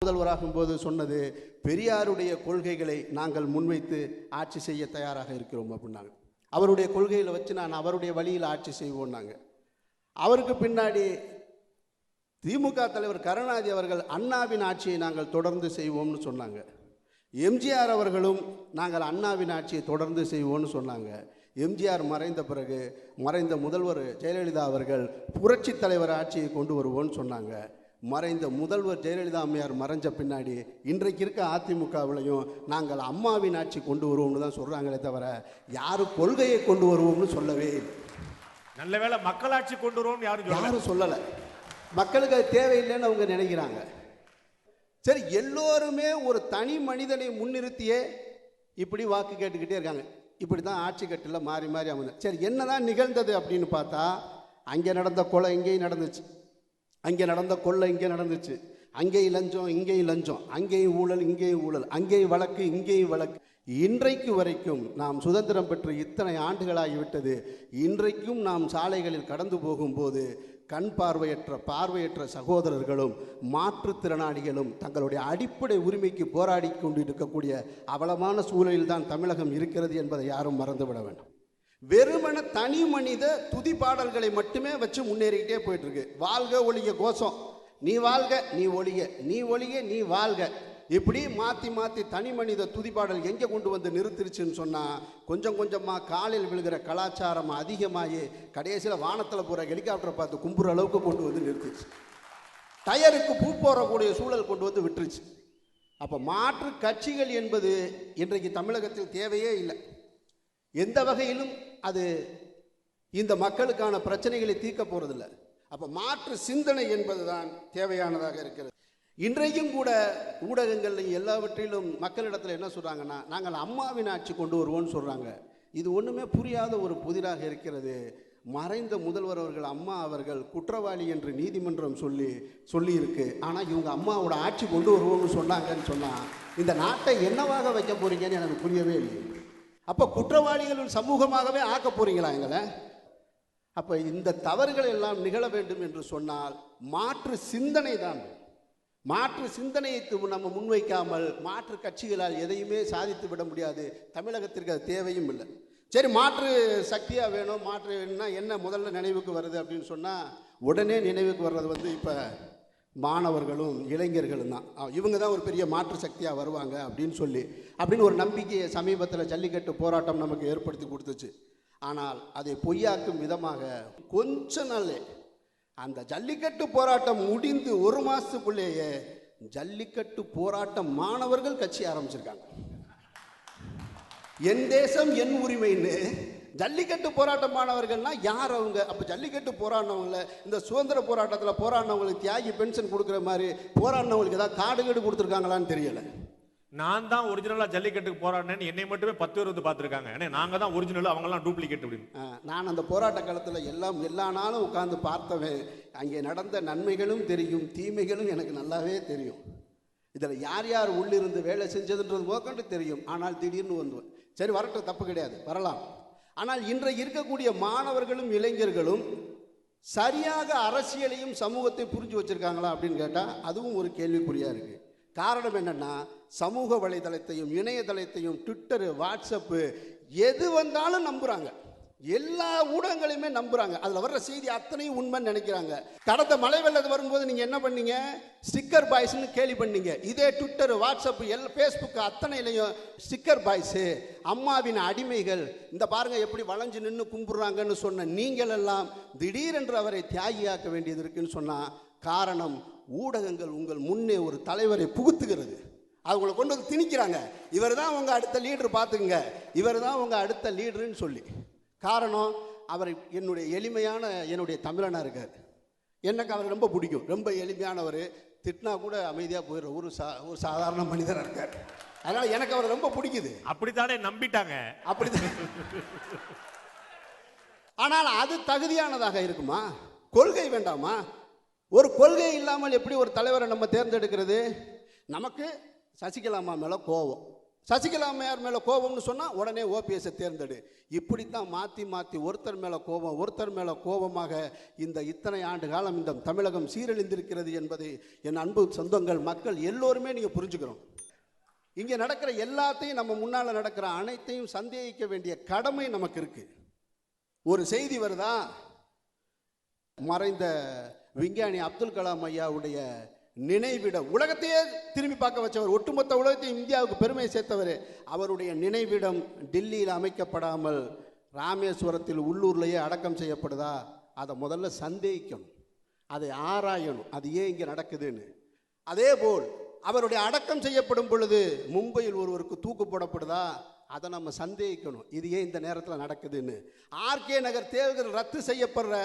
முதல்வராகும் போது சொன்னது, பெரியாருடைய கொள்கைகளை நாங்கள் முன்வைத்து ஆட்சி செய்ய தயாராக இருக்கிறோம் அப்படின்னாங்க. அவருடைய கொள்கைகளை வச்சு நான் அவருடைய வழியில் ஆட்சி செய்வோம்னாங்க. அவருக்கு பின்னாடி திமுக தலைவர் கருணாநிதி அவர்கள் அண்ணாவின் ஆட்சியை நாங்கள் தொடர்ந்து செய்வோம்னு சொன்னாங்க. எம்ஜிஆர் அவர்களும் நாங்கள் அண்ணாவின் ஆட்சியை தொடர்ந்து செய்வோம்னு சொன்னாங்க. எம்ஜிஆர் மறைந்த பிறகு மறைந்த முதல்வர் ஜெயலலிதா அவர்கள் புரட்சி தலைவர் ஆட்சியை கொண்டு வருவோம்னு சொன்னாங்க. மறைந்த முதல்வர் ஜெயலலிதா அம்மையார் மறைஞ்ச பின்னாடி இன்றைக்கு இருக்க அதிமுகவிலையும் நாங்கள் அம்மாவின் ஆட்சி கொண்டு வருவோம்னு தான் சொல்கிறாங்களே தவிர யாரும் கொள்கையை கொண்டு வருவோம்னு சொல்லவே இல்லை. நல்ல வேளை மக்களாட்சி கொண்டு வருவோம் யாரும் சொல்லலை. மக்களுக்கு அது தேவையில்லைன்னு அவங்க நினைக்கிறாங்க. சரி, எல்லோருமே ஒரு தனி மனிதனை முன்னிறுத்தியே இப்படி வாக்கு கேட்டுக்கிட்டே இருக்காங்க. இப்படி தான் ஆட்சி கட்டில் மாறி மாறி அமைந்த. சரி, என்னதான் நிகழ்ந்தது அப்படின்னு பார்த்தா, அங்கே நடந்த கொலை இங்கேயும் நடந்துச்சு, அங்கே நடந்த கொள்ளை இங்கே நடந்துச்சு, அங்கேயும் லஞ்சம் இங்கேயும் லஞ்சம், அங்கேயும் ஊழல் இங்கேயும் ஊழல், அங்கேயும் வழக்கு இங்கேயும் வழக்கு. இன்றைக்கு வரைக்கும் நாம் சுதந்திரம் பெற்று இத்தனை ஆண்டுகளாகிவிட்டது. இன்றைக்கும் நாம் சாலைகளில் கடந்து போகும்போது கண் பார்வையற்ற சகோதரர்களும் மாற்றுத்திறனாளிகளும் தங்களுடைய அடிப்படை உரிமைக்கு போராடி கொண்டிருக்கக்கூடிய அவலமான சூழலில் தான் தமிழகம் இருக்கிறது என்பதை யாரும் மறந்துவிட வேண்டும். வெறுமன தனி மனித துதி பாடல்களை மட்டுமே வச்சு முன்னேறிக்கிட்டே போயிட்டு இருக்கு. வாழ்க ஒழிக கோஷம், நீ வாழ்க நீ ஒழிக, நீ ஒழிக நீ வாழ்க, இப்படி மாற்றி மாற்றி தனி மனித துதி பாடல் எங்கே கொண்டு வந்து நிறுத்திருச்சுன்னு சொன்னால், கொஞ்சம் கொஞ்சமாக காலில் விழுகிற கலாச்சாரம் அதிகமாகி கடைசியில் வானத்தில் போகிற ஹெலிகாப்டரை பார்த்து கும்புற அளவுக்கு கொண்டு வந்து நிறுத்திடுச்சு. டயருக்கு பூ போடக்கூடிய சூழல் கொண்டு வந்து விட்டுருச்சு. அப்போ மாற்று கட்சிகள் என்பது இன்றைக்கு தமிழகத்தில் தேவையே இல்லை. எந்த வகையிலும் அது இந்த மக்களுக்கான பிரச்சனைகளை தீர்க்க போகிறதில்ல. அப்போ மாற்று சிந்தனை என்பது தான் தேவையானதாக இருக்கிறது. இன்றைக்கும் கூட ஊடகங்கள் எல்லாவற்றிலும் மக்களிடத்தில் என்ன சொல்கிறாங்கன்னா, நாங்கள் அம்மாவின் ஆட்சி கொண்டு வருவோம்னு சொல்கிறாங்க. இது ஒன்றுமே புரியாத ஒரு புதிராக இருக்கிறது. மறைந்த முதல்வர் அவர்கள் அம்மா அவர்கள் குற்றவாளி என்று நீதிமன்றம் சொல்லியிருக்கு. ஆனால் இவங்க அம்மாவோட ஆட்சி கொண்டு வருவோம்னு சொன்னாங்கன்னு சொன்னால் இந்த நாட்டை என்னவாக வைக்க போகிறீங்கன்னு எனக்கு புரியவே இல்லை. அப்போ குற்றவாளிகள் சமூகமாகவே ஆக்க போகிறீங்களா எங்களை? அப்போ இந்த தவறுகள் எல்லாம் நிகழ வேண்டும் என்று சொன்னால் மாற்று சிந்தனை தான். மாற்று சிந்தனையை நம்ம முன்வைக்காமல் மாற்று கட்சிகளால் எதையுமே சாதித்து விட முடியாது. தமிழகத்திற்கு அது தேவையும் இல்லை. சரி, மாற்று சக்தியாக வேணும், மாற்று வேணும்னா என்ன முதல்ல நினைவுக்கு வருது அப்படின்னு சொன்னால், உடனே நினைவுக்கு வர்றது இப்போ மாணவர்களும் இளைஞர்களும் தான். இவங்க தான் ஒரு பெரிய மாற்று சக்தியாக வருவாங்க அப்படின்னு ஒரு நம்பிக்கையை சமீபத்தில் ஜல்லிக்கட்டு போராட்டம் நமக்கு ஏற்படுத்தி கொடுத்துச்சு. ஆனால் அதை பொய்யாக்கும் விதமாக கொஞ்ச நாள் அந்த ஜல்லிக்கட்டு போராட்டம் முடிந்து ஒரு மாதத்துக்குள்ளேயே ஜல்லிக்கட்டு போராட்டம் மாணவர்கள் கட்சி ஆரம்பிச்சிருக்காங்க. என் தேசம் என் உரிமைன்னு ஜல்லிக்கட்டு போராட்டம் மாணவர்கள்னா யார் அவங்க? அப்போ ஜல்லிக்கட்டு போராடினவங்கள இந்த சுதந்திர போராட்டத்தில் போராடினவங்களுக்கு தியாகி பென்ஷன் கொடுக்குற மாதிரி போராடினவங்களுக்கு ஏதாவது காடு கொடுத்துருக்காங்களான்னு தெரியலை. நான் தான் ஒரிஜினலாக ஜல்லிக்கட்டுக்கு போராடினேன்னு என்னை மட்டுமே 10 பேர் வந்து பார்த்துருக்காங்க. ஏன்னா நாங்கள் தான் ஒரிஜினல், அவங்கெல்லாம் டூப்ளிகேட் அப்படின்னு. நான் அந்த போராட்ட காலத்தில் எல்லா நாளும் உட்காந்து பார்த்தவன். அங்கே நடந்த நன்மைகளும் தெரியும், தீமைகளும் எனக்கு நல்லாவே தெரியும். இதில் யார் யார் உள்ளிருந்து வேலை செஞ்சதுன்றது முதற்கொண்டு தெரியும். ஆனால் திடீர்னு வந்து சரி வரட்டும், தப்பு கிடையாது, வரலாம். ஆனால் இன்றைக்கு இருக்கக்கூடிய மாணவர்களும் இளைஞர்களும் சரியாக அரசியலையும் சமூகத்தை புரிஞ்சு வச்சுருக்காங்களா அப்படின்னு கேட்டால் அதுவும் ஒரு கேள்விக்குறியாக இருக்குது. காரணம் என்னென்னா, சமூக வலைதளத்தையும் இணையதளத்தையும் ட்விட்டரு வாட்ஸ்அப்பு எது வந்தாலும் நம்புகிறாங்க. எல்லா ஊடகங்களையுமே நம்புகிறாங்க. அதில் வர்ற செய்தி அத்தனையும் உண்மைன்னு நினைக்கிறாங்க. கடந்த மழை வெள்ளது வரும்போது நீங்கள் என்ன பண்ணீங்க? ஸ்டிக்கர் பாய்ஸ்ன்னு கேலி பண்ணீங்க. இதே ட்விட்டர் வாட்ஸ்அப்பு ஃபேஸ்புக்கு அத்தனையிலையும் ஸ்டிக்கர் பாய்ஸு, அம்மாவின் அடிமைகள், இந்த பாருங்கள் எப்படி வளைஞ்சு நின்று கும்பிட்றாங்கன்னு சொன்ன நீங்கள் எல்லாம் திடீரென்று அவரை தியாகியாக்க வேண்டியது இருக்குன்னு சொன்னால் காரணம், ஊடகங்கள் உங்கள் முன்னே ஒரு தலைவரை புகுத்துகிறது. அவங்களை கொண்டு வந்து திணிக்கிறாங்க. இவர் தான் உங்கள் அடுத்த லீடர், பார்த்துக்குங்க, இவர் தான் உங்கள் அடுத்த லீடருன்னு சொல்லி. காரணம், அவர் என்னுடைய தமிழனாக இருக்கார். எனக்கு அவர் ரொம்ப பிடிக்கும், ரொம்ப எளிமையானவர். திட்டினா கூட அமைதியாக போயிடுற ஒரு சாதாரண மனிதராக இருக்கார். அதனால் எனக்கு அவர் ரொம்ப பிடிக்குது. அப்படித்தானே நம்பிட்டாங்க. அப்படித்தான். ஆனால் அது தகுதியானதாக இருக்குமா? கொள்கை வேண்டாமா? ஒரு கொள்கை இல்லாமல் எப்படி ஒரு தலைவரை நம்ம தேர்ந்தெடுக்கிறது? நமக்கு சசிகலாமா மேலே கோபம், சசிகலா அம்மையார் மேலே கோபம்னு சொன்னால் உடனே ஓபிஎஸ்ஸை தேர்ந்தெடு. இப்படித்தான் மாற்றி மாற்றி ஒருத்தர் மேலே கோபம் ஒருத்தர் மேலே கோபமாக இந்த இத்தனை ஆண்டு காலம் இந்த தமிழகம் சீரழிந்திருக்கிறது என்பதை என் அன்பு சொந்தங்கள் மக்கள் எல்லோருமே நீங்கள் புரிஞ்சுக்கிறோம். இங்கே நடக்கிற எல்லாத்தையும், நம்ம முன்னால் நடக்கிற அனைத்தையும் சந்தேகிக்க வேண்டிய கடமை நமக்கு இருக்கு. ஒரு செய்தி வருதா, மறைந்த விஞ்ஞானி அப்துல் கலாம் ஐயாவுடைய நினைவிடம், உலகத்தையே திரும்பி பார்க்க வச்சவர், ஒட்டுமொத்த உலகத்தையும் இந்தியாவுக்கு பெருமை சேர்த்தவர், அவருடைய நினைவிடம் டில்லியில் அமைக்கப்படாமல் ராமேஸ்வரத்தில் உள்ளூர்லேயே அடக்கம் செய்யப்படுதா? அதை முதல்ல சந்தேகிக்கணும், அதை ஆராயணும், அது ஏன் இங்கே நடக்குதுன்னு. அதே போல் அவருடைய அடக்கம் செய்யப்படும் பொழுது மும்பையில் ஒருவருக்கு தூக்கு போடப்படுதா? அதை நம்ம சந்தேகிக்கணும், இது ஏன் இந்த நேரத்தில் நடக்குதுன்னு. ஆர்கே நகர் தேர்தல் ரத்து செய்யப்படுற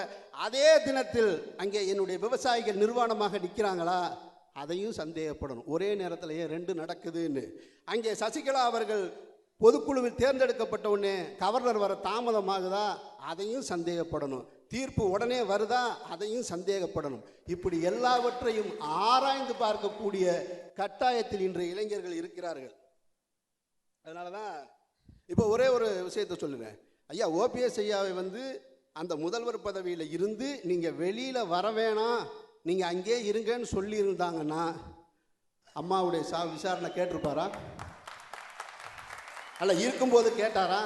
அதே தினத்தில் அங்கே என்னுடைய விவசாயிகள் நிர்வாணமாக நிற்கிறாங்களா? அதையும் சந்தேகப்படணும். ஒரே நேரத்தில் ஏன் ரெண்டு நடக்குதுன்னு. அங்கே சசிகலா அவர்கள் பொதுக்குழுவில் தேர்ந்தெடுக்கப்பட்ட உடனே கவர்னர் வர தாமதமாகுதா? அதையும் சந்தேகப்படணும். தீர்ப்பு உடனே வருதா? அதையும் சந்தேகப்படணும். இப்படி எல்லாவற்றையும் ஆராய்ந்து பார்க்கக்கூடிய கட்டாயத்தில் இன்றைய இளைஞர்கள் இருக்கிறார்கள். அதனால தான் இப்போ ஒரே ஒரு விஷயத்தை சொல்லுவேன். ஐயா ஓபிஎஸ் ஐயாவை அந்த முதல்வர் பதவியில் இருந்து நீங்கள் வெளியில் வர வேணாம், நீங்கள் அங்கே இருங்கன்னு சொல்லியிருந்தாங்கன்னா அம்மாவுடைய விசாரணை கேட்டிருப்பாரா? அல்ல இருக்கும்போது கேட்டாரா?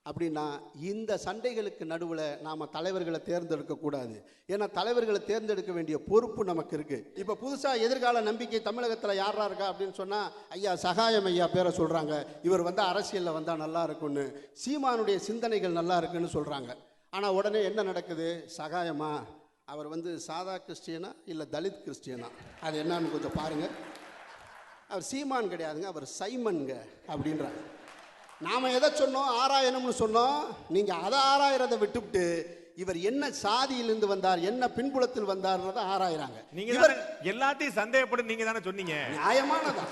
அப்படின்னா இந்த சண்டைகளுக்கு நடுவில் நாம் தலைவர்களை தேர்ந்தெடுக்கக்கூடாது. ஏன்னா தலைவர்களை தேர்ந்தெடுக்க வேண்டிய பொறுப்பு நமக்கு இருக்குது. இப்போ புதுசாக எதிர்கால நம்பிக்கை தமிழகத்தில் யாரா இருக்கா அப்படின்னு சொன்னால் ஐயா சகாயம் ஐயா பேரை சொல்கிறாங்க. இவர் அரசியலில் வந்தால் நல்லா இருக்குன்னு, சீமானுடைய சிந்தனைகள் நல்லா இருக்குன்னு சொல்கிறாங்க. ஆனால் உடனே என்ன நடக்குது? சகாயமா அவர் சாதா கிறிஸ்டியனா இல்லை தலித் கிறிஸ்டியனா, அது என்னன்னு கொஞ்சம் பாருங்கள். அவர் சீமான் கிடையாதுங்க, அவர் சைமன்ங்க அப்படின்றாங்க. நாம் எதை சொன்னோம்? ஆராயணும்னு சொன்னோம். நீங்கள் அதை ஆராயறதை விட்டுவிட்டு இவர் என்ன சாதியிலிருந்து வந்தார், என்ன பின்புலத்தில் வந்தார்ன்றதை ஆராயிறாங்க. இவர் எல்லாத்தையும் சந்தேகப்படும் நீங்க தானே சொன்னீங்க. நியாயமானதான்.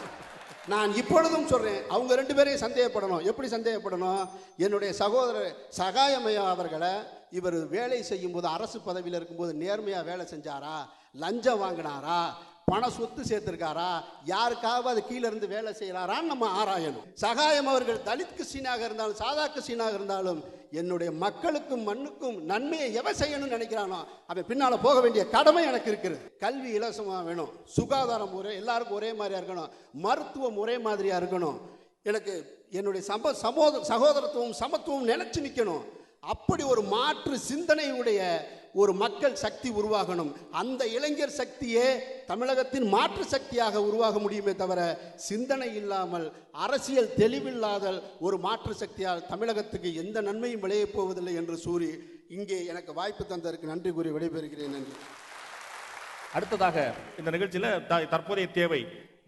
நான் இப்பொழுதும் சொல்றேன், அவங்க ரெண்டு பேரையும் சந்தேகப்படணும். எப்படி சந்தேகப்படணும்? என்னுடைய சகோதரர் சகாயமையா அவர்களை இவர் வேலை செய்யும் போது, அரசு பதவியில் இருக்கும்போது நேர்மையாக வேலை செஞ்சாரா, லஞ்சம் வாங்கினாரா, பண சொத்து சேர்த்திருக்காரா, யாருக்காவது கீழே இருந்து வேலை செய்யறாரான்னு நம்ம ஆராயணும். சகாயம் அவர்கள் தலித் கிறிஸ்டினாக இருந்தாலும் சாதா கிறிஸ்டினாக இருந்தாலும் என்னுடைய மக்களுக்கும் மண்ணுக்கும் நன்மையை எவன் செய்யணும்னு நினைக்கிறானோ அவன் பின்னால போக வேண்டிய கடமை எனக்கு இருக்கிறது. கல்வி இலவசமாக வேணும், சுகாதாரம் எல்லாருக்கும் ஒரே மாதிரியா இருக்கணும், மருத்துவம் ஒரே மாதிரியா இருக்கணும், எனக்கு என்னுடைய சகோதரத்துவம் சமத்துவம் நினைச்சு நிற்கணும். அப்படி ஒரு மாற்று சிந்தனையுடைய ஒரு மக்கள் சக்தி உருவாகணும். அந்த இளைஞர் சக்தியே தமிழகத்தின் மாற்று சக்தியாக உருவாக முடியுமே தவிர சிந்தனை இல்லாமல், அரசியல் தெளிவில்லாத ஒரு மாற்று சக்தியால் தமிழகத்துக்கு எந்த நன்மையும் விளையப் போவதில்லை என்று கூறி இங்கே எனக்கு வாய்ப்பு தந்ததற்கு நன்றி கூறி விடைபெறுகிறேன். நன்றி. அடுத்ததாக இந்த நிகழ்ச்சியில் தற்போதைய தேவை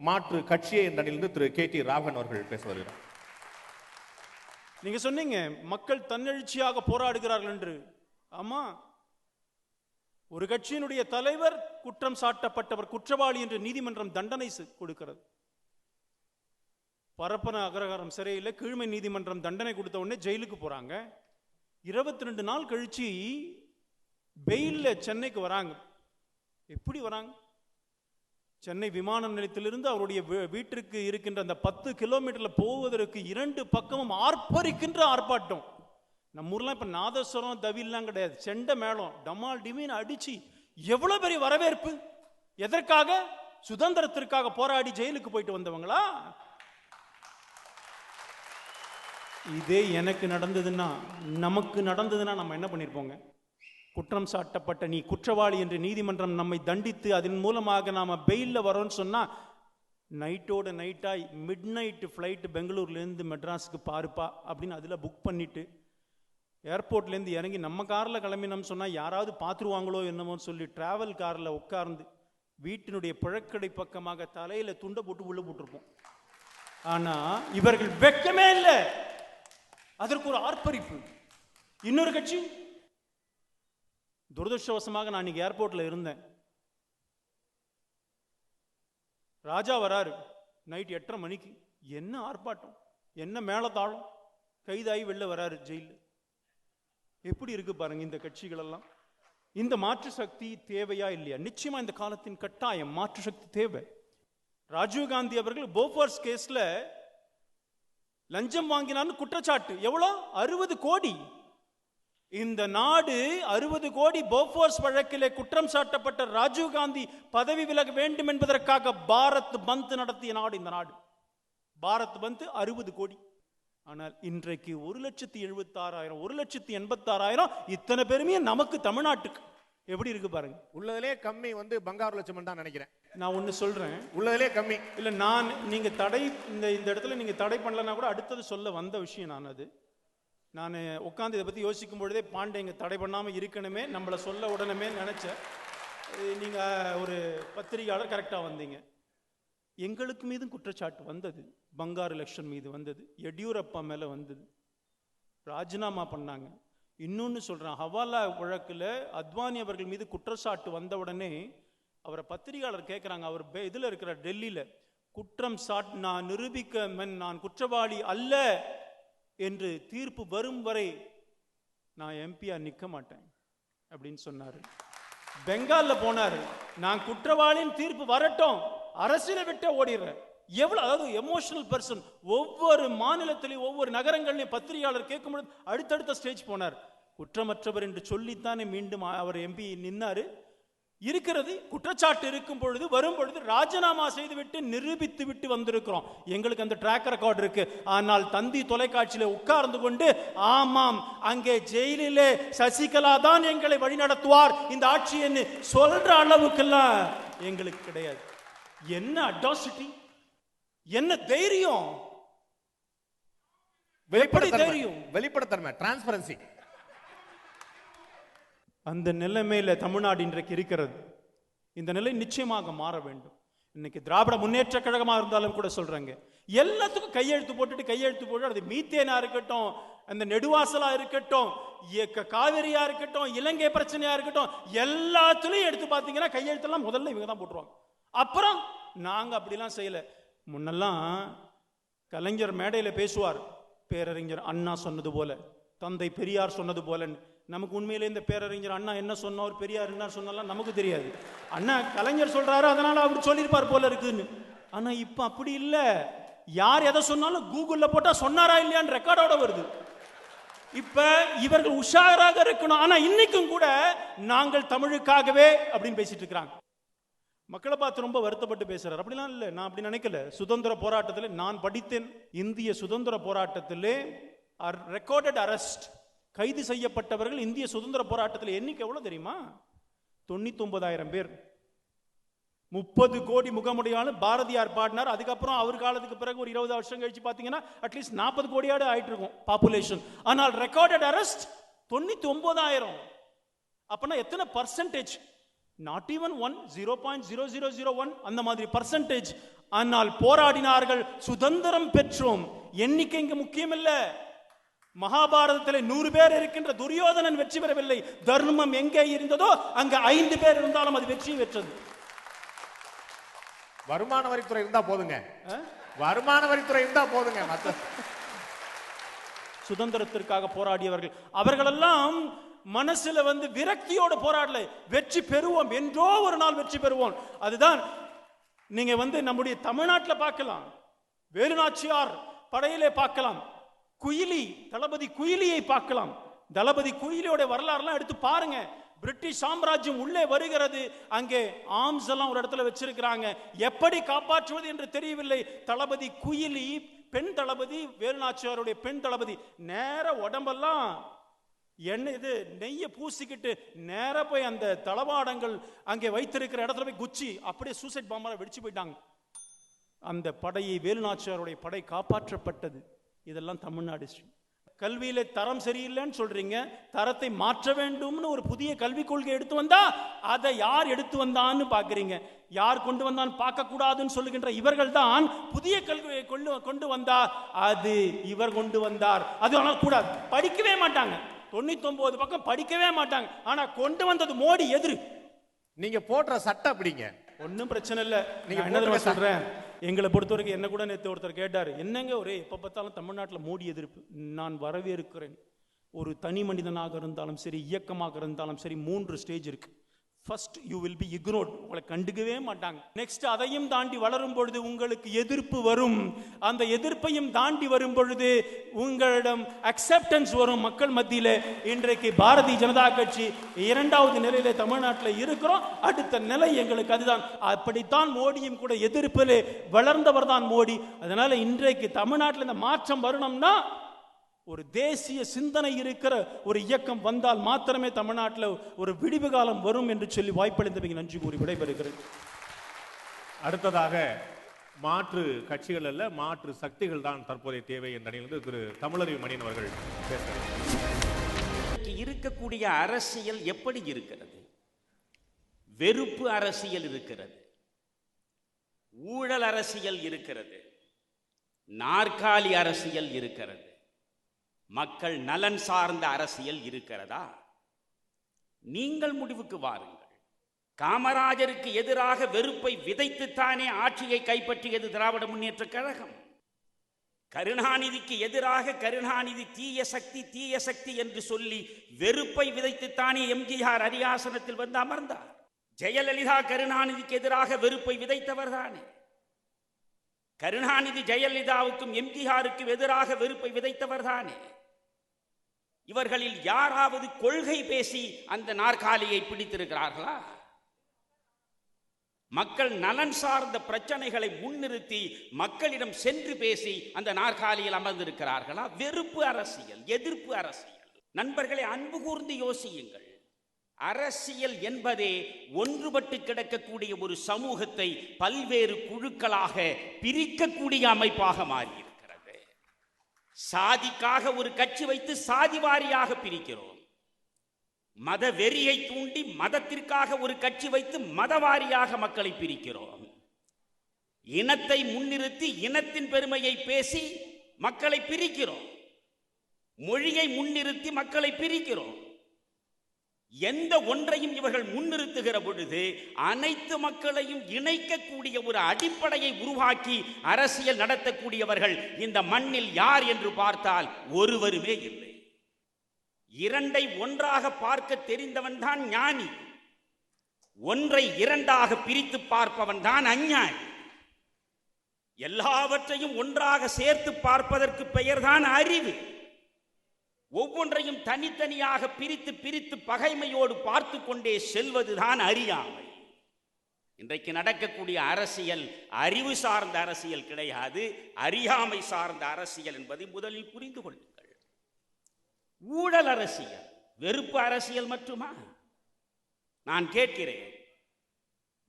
மாற்று கட்சியை என்ற அணியிலிருந்து திரு KT ராகவன் அவர்கள் பேச வருகிறார். நீங்க சொன்னீங்க மக்கள் தன்னெழுச்சியாக போராடுகிறார்கள் என்று. ஆமா, ஒரு கட்சியினுடைய தலைவர் குற்றம் சாட்டப்பட்டவர் குற்றவாளி என்று நீதிமன்றம் தண்டனை கொடுக்கிறது. பரப்பன அகரகாரம் சிறையில் கீழ்மை நீதிமன்றம் தண்டனை கொடுத்த உடனே ஜெயிலுக்கு போறாங்க. 22 நாள் கழிச்சு பெயில்ல சென்னைக்கு வராங்க. எப்படி வராங்க? சென்னை விமான நிலையத்திலிருந்து அவருடைய வீட்டிற்கு இருக்கின்ற அந்த 10 கிலோமீட்டர்ல போவதற்கு 2 பக்கமும் ஆர்ப்பரிக்கின்ற ஆர்ப்பாட்டம். நம்ம ஊர்லாம் இப்ப நாதஸ்வரம் தவில்லாம் கிடையாது, செண்ட மேளம் டமால் டிமீன் அடிச்சு எவ்வளவு பெரிய வரவேற்பு. எதற்காக? சுதந்திரத்திற்காக போராடி ஜெயிலுக்கு போயிட்டு வந்தவங்களா? இதே எனக்கு நடந்ததுன்னா, நமக்கு நடந்ததுன்னா நம்ம என்ன பண்ணிருப்போங்க? குற்றம் சாட்டப்பட்ட நீ குற்றவாளி என்று நீதிமன்றம் நம்மை தண்டித்து அதன் மூலமாக நாம பெயில்ல வரோம்னு சொன்னா, நைட்டோட நைட்டா மிட் நைட் ஃப்ளைட் பெங்களூர்லேருந்து மெட்ராஸுக்கு பாருப்பா அப்படின்னு அதில் புக் பண்ணிட்டு ஏர்போர்ட்லேருந்து இறங்கி நம்ம காரில் கிளம்பினோம்னு சொன்னால் யாராவது பார்த்துருவாங்களோ என்னமோன்னு சொல்லி டிராவல் காரில் உட்கார்ந்து வீட்டினுடைய புழக்கடை பக்கமாக தலையில் துண்டை போட்டு உள்ள போட்டிருப்போம். ஆனால் இவர்கள் வெட்கமே இல்லை, அதற்கு ஒரு ஆர்ப்பரிப்பு. இன்னொரு கட்சி, துரதிருஷ்டவசமாக நான் இன்னைக்கு ஏர்போர்ட்ல இருந்தேன். ராஜா வராரு நைட் 8:30 மணிக்கு. என்ன ஆர்ப்பாட்டம், என்ன மேளதாளம், கைதாகி வெளில வராரு ஜெயில. எப்படி இருக்கு பாருங்க இந்த கட்சிகள் எல்லாம். இந்த மாற்று சக்தி தேவையா இல்லையா? நிச்சயமா இந்த காலத்தின் கட்டாயம் மாற்று சக்தி தேவை. ராஜீவ்காந்தி அவர்கள் போஃபோர்ஸ் கேஸ்ல லஞ்சம் வாங்கினான்னு குற்றச்சாட்டு. எவ்வளோ? 60 கோடி. இந்த நாடு 60 கோடி போஃபோர்ஸ் வழக்கிலே குற்றம் சாட்டப்பட்ட ராஜீவ் காந்தி பதவி விலக வேண்டும் என்பதற்காக பாரத் பந்த் நடத்திய நாடு இந்த நாடு. பாரத் பந்த் 60 கோடி. ஆனால் இன்றைக்கு 1,76,000 1,86,000 இத்தனை பெருமையை நமக்கு தமிழ்நாட்டுக்கு எப்படி இருக்கு பாருங்க. உள்ளதிலே கம்மி பங்காரு லட்சம் தான் நினைக்கிறேன். நான் ஒன்னு சொல்றேன், உள்ளதிலே கம்மி இல்ல. நீங்க தடை இந்த இடத்துல நீங்க தடை பண்ணலன்னா கூட அடுத்தது சொல்ல வந்த விஷயம் நான் உட்காந்து இதை பத்தி யோசிக்கும் பொழுதே பாண்டேங்க தடை பண்ணாம இருக்கணுமே, நம்மளை சொல்ல உடனே நினைச்சேன். நீங்க ஒரு பத்திரிகையாளர் கரெக்டா வந்தீங்க. எங்களுக்கு மீதும் குற்றச்சாட்டு வந்தது, பங்காரு எலெக்ஷன் மீது வந்தது, எடியூரப்பா மேல வந்தது, ராஜினாமா பண்ணாங்க. இன்னொன்னு சொல்றேன், ஹவாலா வழக்குல அத்வானி அவர்கள் மீது குற்றச்சாட்டு வந்த உடனே அவரை பத்திரிகையாளர் கேட்கிறாங்க, அவர் இதுல இருக்கிற டெல்லியில, குற்றம் நான் நிரூபிக்க நான் குற்றவாளி அல்ல என்று தீர்ப்பு வரும் வரை நான் எம்பியா நிக்க மாட்டேன் அப்படின்னு சொன்னாரு. பெங்கால்ல போனாரு, நான் குற்றவாளியின் தீர்ப்பு வரட்டும், அரசியலை விட்டு ஓடிடுறேன். எவ்வளவு, அதாவது எமோஷனல் பர்சன். ஒவ்வொரு மாநிலத்திலையும் ஒவ்வொரு நகரங்களையும் பத்திரிகையாளர் கேட்கும்போது அடுத்தடுத்த ஸ்டேஜ் போனார். குற்றமற்றவர் என்று சொல்லித்தானே மீண்டும் அவர் எம்பி நின்னாரு. இருக்கிறது குற்றச்சாட்டு இருக்கும் பொழுது வரும் பொழுது ராஜினாமா செய்துவிட்டு நிரூபித்து விட்டு வந்திருக்கிறோம். எங்களுக்கு அந்த ட்ராக் ரெக்கார்ட் இருக்கு. ஆனால் தந்தி தொலைக்காட்சியில உட்கார்ந்து கொண்டு ஆமாம் அங்கே ஜெயிலிலே சசிகலா தான் எங்களை வழிநடத்துவார் இந்த ஆட்சி என்று சொல்ற அளவுக்கெல்லாம் எங்களுக்கு கிடையாது. என்ன அட்ராசிட்டி, என்ன தைரியம், வெளிப்படைத்தன்மை, டிரான்ஸ்பரன்சி. அந்த நிலைமையில தமிழ்நாடு இன்றைக்கு இருக்கிறது. இந்த நிலை நிச்சயமாக மாற வேண்டும். இன்னைக்கு திராவிட முன்னேற்ற கழகமா இருந்தாலும் கூட சொல்றாங்க, எல்லாத்துக்கும் கையெழுத்து போட்டு அது மீத்தேனா இருக்கட்டும், அந்த நெடுவாசலா இருக்கட்டும், காவிரியா இருக்கட்டும், இலங்கை பிரச்சனையா இருக்கட்டும், எல்லாத்துலயும் எடுத்து பாத்தீங்கன்னா கையெழுத்தெல்லாம் முதல்ல இவங்க தான் போட்டுருவாங்க. அப்புறம் நாங்க அப்படிலாம் செய்யல. முன்னெல்லாம் கலைஞர் மேடையில பேசுவார், பேரறிஞர் அண்ணா சொன்னது போல, தந்தை பெரியார் சொன்னது போல. நமக்கு உண்மையிலே இந்த பேரறிஞர் அண்ணா என்ன சொன்னார், பெரியார் என்ன சொன்னாலும் நமக்கு தெரியாது. அண்ணா கலைஞர் சொல்றாரு அதனால அவர் சொல்லியிருப்பார் போல இருக்குன்னு. ஆனா இப்ப அப்படி இல்ல. யார் எதை சொன்னாலும் கூகுள்ல போட்டா சொன்னாரா இல்லையான்னு ரெக்கார்டோட வருது. இப்ப இவர்கள் உஷாராக இருக்கணும். ஆனா இன்னைக்கும் கூட நாங்கள் தமிழுக்காகவே அப்படின்னு பேசிட்டு இருக்கிறாங்க. மக்களை பார்த்து ரொம்ப வருத்தப்பட்டு பேசுறாரு. அப்படிலாம் இல்லை, நான் அப்படி நினைக்கல. சுதந்திர போராட்டத்தில் நான் படித்தேன். இந்திய சுதந்திர போராட்டத்திலே ரெக்கார்டட் அரெஸ்ட், கைது செய்யப்பட்டவர்கள் இந்திய சுதந்திர போராட்டத்தில் எண்ணிக்கை எவ்வளவு தெரியுமா? 99,000 பேர். 30 கோடி முகமுடையாலும் பாரதியார் பாடினார். அதுக்கப்புறம் அவர் காலத்துக்கு பிறகு ஒரு 20 வருஷம் கழிச்சு பார்த்தீங்கன்னா அட்லீஸ்ட் 40 கோடியாடு ஆயிட்டு இருக்கும் பாப்புலேஷன். ஆனால் ரெக்கார்டட் அரெஸ்ட் 99,000. அப்பனா எத்தனை பர்சன்டேஜ்? நாட் ஈவன் 0.0001 அந்த மாதிரி பர்சன்டேஜ். ஆனால் போராடினார்கள், சுதந்திரம் பெற்றோம். எண்ணிக்கை இங்க முக்கியம் இல்ல. மகாபாரதத்தில் 100 பேர் இருக்கின்ற துரியோதனன் வெற்றி பெறவில்லை. தர்மம் எங்கே இருந்ததோ அங்க 5 பேர் இருந்தாலும் அது வெற்றி பெற்றது. வருமான வரித்துறை இருந்தா போதுங்க, வருமான வரித்துறை இருந்தா போதுங்க. சுதந்திரத்திற்காக போராடியவர்கள் அவர்களெல்லாம் மனசுல விரக்தியோடு போராடல. வெற்றி பெறுவோம், என்றோ ஒரு நாள் வெற்றி பெறுவோம். அதுதான் நீங்க நம்முடைய தமிழ்நாட்டில் பார்க்கலாம், வேலுநாச்சியார் படையிலே பார்க்கலாம், குயிலி தளபதி குயிலியை பார்க்கலாம். தளபதி குயிலியோட வரலாறுலாம் எடுத்து பாருங்க. பிரிட்டிஷ் சாம்ராஜ்யம் உள்ளே வருகிறது, அங்கே ஆர்ம்ஸ் எல்லாம் ஒரு இடத்துல வச்சிருக்கிறாங்க. எப்படி காப்பாற்றுவது என்று தெரியவில்லை. தளபதி குயிலி பெண் தளபதி, வேலுநாச்சியாருடைய பெண் தளபதி, நேர உடம்பெல்லாம் என்ன இது நெய்ய பூசிக்கிட்டு நேர போய் அந்த தளவாடங்கள் அங்கே வைத்திருக்கிற இடத்துல போய் குச்சி அப்படியே சூசைட் பாம்பா வெடிச்சு போயிட்டாங்க. அந்த படையை, வேலுநாச்சியாருடைய படை காப்பாற்றப்பட்டது. இதெல்லாம் தமிழ்நாடு. கல்வியில தரம் சரியில்லைன்னு சொல்றீங்க, தரத்தை மாற்ற வேண்டும்னு ஒரு புதிய கல்விக் கொள்கை எடுத்து வந்தா அதை யார் எடுத்து வந்தான்னு பாக்குறீங்க. யார் கொண்டு வந்தான் பார்க்க கூடாதுன்னு சொல்லுகின்ற இவர்கள் தான் புதிய கல்வியை கொண்டு வந்தார். அது இவர் கொண்டு வந்தார். அது ஆனால் கூடாது, படிக்கவே மாட்டாங்க. 99 பக்கம் படிக்கவே மாட்டாங்க. ஆனா கொண்டு வந்தது மோடி எதிரு. நீங்க போடுற சட்டம் அப்படிங்க, ஒன்னும் பிரச்சனை இல்ல. நீங்க என்ன சொல்றேன், எங்களை பொறுத்த வரைக்கும் என்ன கூட நேற்று ஒருத்தர் கேட்டாரு, என்னங்க ஒரே எப்ப பார்த்தாலும் தமிழ்நாட்டில் மோடி எதிர்ப்பு. நான் வரவேற்கிறேன். ஒரு தனி மனிதனாக இருந்தாலும் சரி, இயக்கமாக இருந்தாலும் சரி, 3 ஸ்டேஜ் இருக்கு. First you will be ignored. உங்களை கண்டுக்கவே மாட்டாங்க. நெக்ஸ்ட் அதையும் தாண்டி வளரும் பொழுது உங்களுக்கு எதிர்ப்பு வரும். அந்த எதிர்ப்பையும் தாண்டி வரும் பொழுது உங்களிடம் அக்செப்டன்ஸ் வரும் மக்கள் மத்தியில். இன்றைக்கு பாரதிய ஜனதா கட்சி 2வது நிலையில தமிழ்நாட்டில் இருக்கிறோம். அடுத்த நிலை எங்களுக்கு அதுதான். அப்படித்தான் மோடியும் கூட எதிர்ப்பில் வளர்ந்தவர் தான் மோடி. அதனால இன்றைக்கு தமிழ்நாட்டில் இந்த மாற்றம் வரணும்னா ஒரு தேசிய சிந்தனை இருக்கிற ஒரு இயக்கம் வந்தால் மாத்திரமே தமிழ்நாட்டில் ஒரு விடிவு காலம் வரும் என்று சொல்லி வாய்ப்பளித்தமைக்கு நன்றி கூறி விடைபெறுகிறேன். அடுத்ததாக மாற்று கட்சிகள் அல்ல, மாற்று சக்திகள் தான் தற்போதைய தேவை என்ற அணியிலிருந்து திரு தமிழறிவு மணியன் அவர்கள் பேசுகிறார். இருக்கக்கூடிய அரசியல் எப்படி இருக்கிறது? வெறுப்பு அரசியல் இருக்கிறது, ஊழல் அரசியல் இருக்கிறது, நாற்காலி அரசியல் இருக்கிறது, மக்கள் நலன் சார்ந்த அரசியல் இருக்கிறதா? நீங்கள் முடிவுக்கு வாருங்கள். காமராஜருக்கு எதிராக வெறுப்பை விதைத்துத்தானே ஆட்சியை கைப்பற்றியது திராவிட முன்னேற்ற கழகம். கருணாநிதிக்கு எதிராக கருணாநிதி தீய சக்தி என்று சொல்லி வெறுப்பை விதைத்துத்தானே எம்ஜிஆர் அரியாசனத்தில் வந்து அமர்ந்தார். ஜெயலலிதா கருணாநிதிக்கு எதிராக வெறுப்பை விதைத்தவர் தானே. கருணாநிதி ஜெயலலிதாவுக்கும் எம்ஜிஆருக்கும் எதிராக வெறுப்பை விதைத்தவர் தானே. இவர்களில் யாராவது கொள்கை பேசி அந்த நாற்காலியை பிடித்திருக்கிறார்களா? மக்கள் நலன் சார்ந்த பிரச்சனைகளை முன்னிறுத்தி மக்களிடம் சென்று பேசி அந்த நாற்காலியில் அமர்ந்திருக்கிறார்களா? வெறுப்பு அரசியல், எதிர்ப்பு அரசியல். நண்பர்களை, அன்பு கூர்ந்து யோசியுங்கள். அரசியல் என்பதே ஒன்றுபட்டு கிடக்கக்கூடிய ஒரு சமூகத்தை பல்வேறு குழுக்களாக பிரிக்கக்கூடிய அமைப்பாக மாறியிருக்கிறது. சாதிக்காக ஒரு கட்சி வைத்து சாதி வாரியாக பிரிக்கிறோம். மத வெறியை தூண்டி மதத்திற்காக ஒரு கட்சி வைத்து மதவாரியாக மக்களை பிரிக்கிறோம். இனத்தை முன்னிறுத்தி இனத்தின் பெருமையை பேசி மக்களை பிரிக்கிறோம். மொழியை முன்னிறுத்தி மக்களை பிரிக்கிறோம். எந்த ஒன்றையும் இவர்கள் முன்னிறுத்துகிற பொழுது அனைத்து மக்களையும் இணைக்கக்கூடிய ஒரு அடிப்படையை உருவாக்கி அரசியல் நடத்தக்கூடியவர்கள் இந்த மண்ணில் யார் என்று பார்த்தால் ஒருவருமே இல்லை. இரண்டை ஒன்றாக பார்க்க தெரிந்தவன் தான் ஞானி. ஒன்றை இரண்டாக பிரித்து பார்ப்பவன் தான் அஞ்ஞானி. எல்லாவற்றையும் ஒன்றாக சேர்த்து பார்ப்பதற்கு பெயர்தான் அறிவு. ஒவ்வொன்றையும் தனித்தனியாக பிரித்து பிரித்து பகைமையோடு பார்த்து கொண்டே செல்வதுதான் அறியாமை. இன்றைக்கு நடக்கக்கூடிய அரசியல் அறிவு சார்ந்த அரசியல் கிடையாது, அறியாமை சார்ந்த அரசியல் என்பதை முதலில் புரிந்து கொள்ளுங்கள். ஊழல் அரசியல் வெறுப்பு அரசியல் மட்டுமா? நான் கேட்கிறேன்,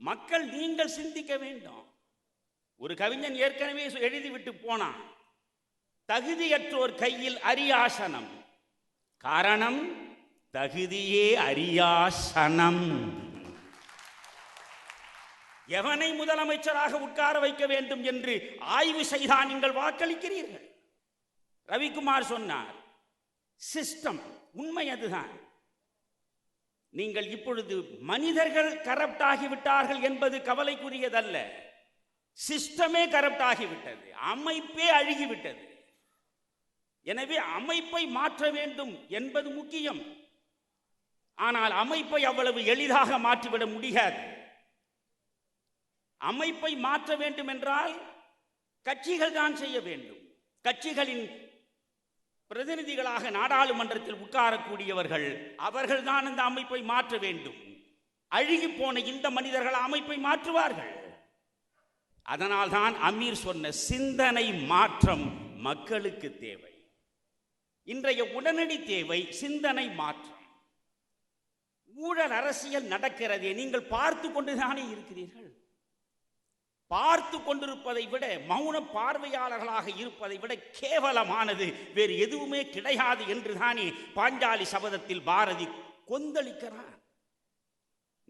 மக்கள் நீங்கள் சிந்திக்க வேண்டும். ஒரு கவிஞன் ஏற்கனவே எழுதிவிட்டு போனான், தகுதியற்றோர் கையில் அரியாசனம், காரணம் தகுதியே அரியாசனம். எவனை முதலமைச்சராக உட்கார வைக்க வேண்டும் என்று ஆய்வு செய்தால் நீங்கள் வாக்களிக்கிறீர்கள். ரவிக்குமார் சொன்னார், சிஸ்டம். உண்மை அதுதான். நீங்கள் இப்பொழுது மனிதர்கள் கரப்ட் ஆகிவிட்டார்கள் என்பது கவலைக்குரியதல்ல. சிஸ்டமே கரப்ட் ஆகிவிட்டது, அமைப்பே அழுகிவிட்டது. எனவே அமைப்பை மாற்ற வேண்டும் என்பது முக்கியம். ஆனால் அமைப்பை அவ்வளவு எளிதாக மாற்றிவிட முடியாது. அமைப்பை மாற்ற வேண்டும் என்றால் கட்சிகள் தான் செய்ய வேண்டும். கட்சிகளின் பிரதிநிதிகளாக நாடாளுமன்றத்தில் உட்காரக்கூடியவர்கள் அவர்கள் தான் அந்த அமைப்பை மாற்ற வேண்டும். அழுகி போன இந்த மனிதர்கள் அமைப்பை மாற்றுவார்கள். அதனால் தான் அமீர் சொன்ன சிந்தனை மாற்றம் மக்களுக்கு தேவை. இன்றைய உடனடி தேவை சிந்தனை மாற்றம். ஊழல் அரசியல் நடக்கிறதே, நீங்கள் பார்த்து கொண்டுதானே இருக்கிறீர்கள். பார்த்து கொண்டிருப்பதை விட, மௌன பார்வையாளர்களாக இருப்பதை விட கேவலமானது வேறு எதுவுமே கிடையாது என்றுதானே பாஞ்சாலி சபதத்தில் பாரதி கொந்தளிக்கிறார்.